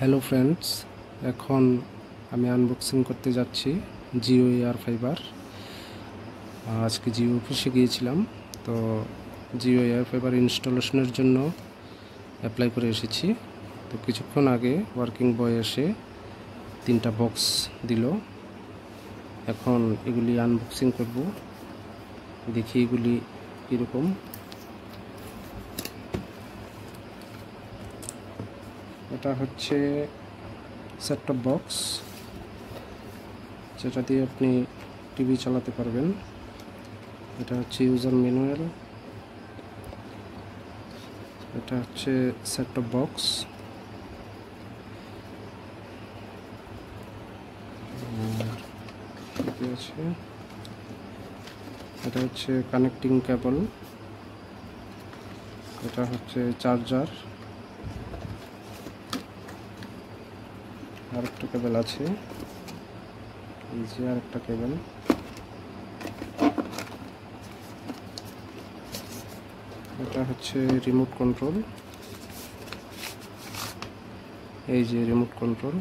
Hello friends, এখন আমি unboxing করতে যাচ্ছি জিও এয়ার ফাইবার। আজকে জিও অফিসে গিয়েছিলাম, তো জিও এয়ার ফাইবার ইনস্টলেশনের জন্য অ্যাপ্লাই করে এসেছি। তো কিছুক্ষণ আগে ওয়ার্কিং বয় এসে 3টা বক্স দিল। এখন এগুলি আনবক্সিং করব, দেখি এগুলি কীরকম। এটা হচ্ছে সেট টপ বক্স, যেটা দিয়ে আপনি টিভি চালাতে পারবেন। এটা হচ্ছে ইউজার ম্যানুয়াল, এটা হচ্ছে সেট টপ বক্স। ঠিক আছে, এটা হচ্ছে কানেক্টিং কেবল, এটা হচ্ছে চার্জার, আরেকটা কেবল আছে, এই যে আরেকটা কেবল। এটা হচ্ছে রিমোট কন্ট্রোল, এই যে রিমোট কন্ট্রোল।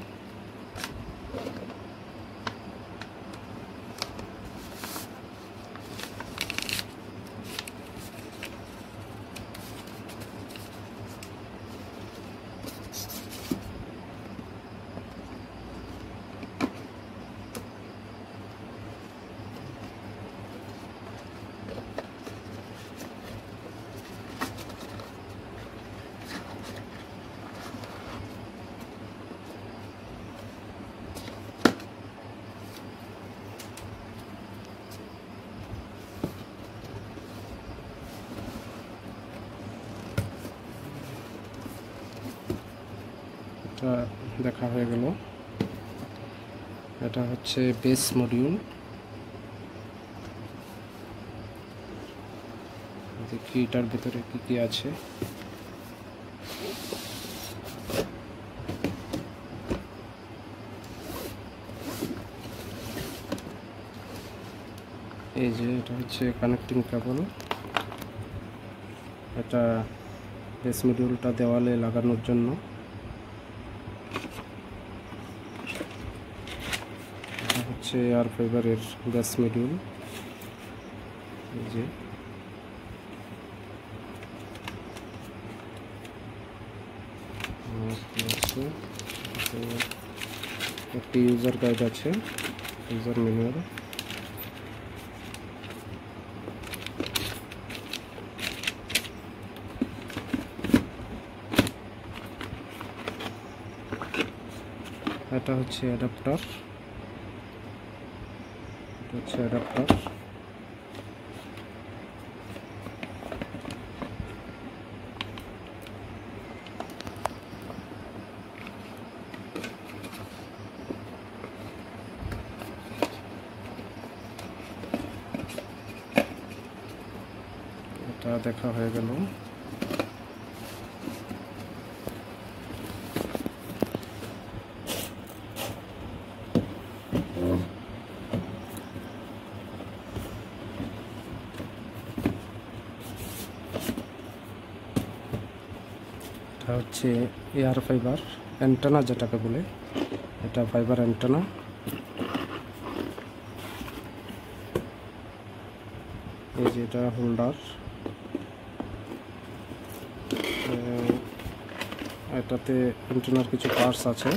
দেখা হয়ে গেল। এটা হচ্ছে বেস মডিউল, দেখি এটার ভিতরে কি কি আছে। এই যে এটা হচ্ছে কানেক্টিং কেবল, এটা বেস মডিউলটা দেওয়ালে লাগানোর জন্য। এটা হচ্ছে এয়ার ফাইবারের বেস মডিউল, এই যে একটি ইউজার গাইড আছে, ইউজার ম্যানুয়াল। এটা হচ্ছে অ্যাডাপ্টার, এটা হচ্ছে অ্যাডাপ্টার। এটা দেখা হয়ে গেল। এটা হচ্ছে এয়ার ফাইবার অ্যান্টেনা, যেটাকে বলে, এটা ফাইবার অ্যান্টেনা। এই যে এটা হোল্ডার, এটাতে অ্যান্টেনার কিছু পার্টস আছে।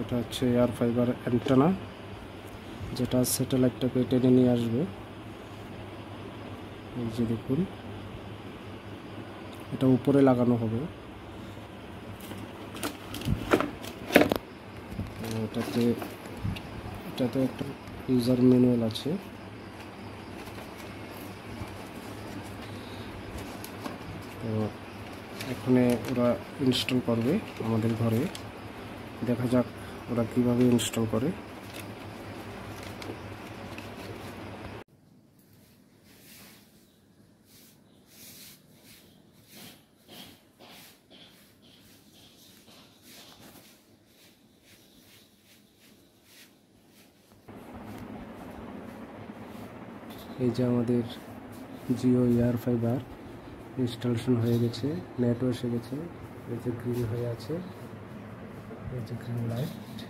এটা হচ্ছে এয়ার ফাইবার অ্যান্টেনা, যেটা স্যাটেলাইটটাকে টেনে নিয়ে আসবে। এই যে দেখুন, এটা উপরে লাগানো হবে। এটাতে একটা ইউজার ম্যানুয়াল আছে। তো এখানে ওরা ইনস্টল করবে আমাদের ঘরে, দেখা যাক ওরা কিভাবে ইনস্টল করে। এই যে আমাদের জিও এয়ার ফাইবার ইনস্টলেশন হয়ে গেছে, নেটও এসে গেছে। এই যে গ্রিন হয়ে আছে, এই যে গ্রিন লাইট।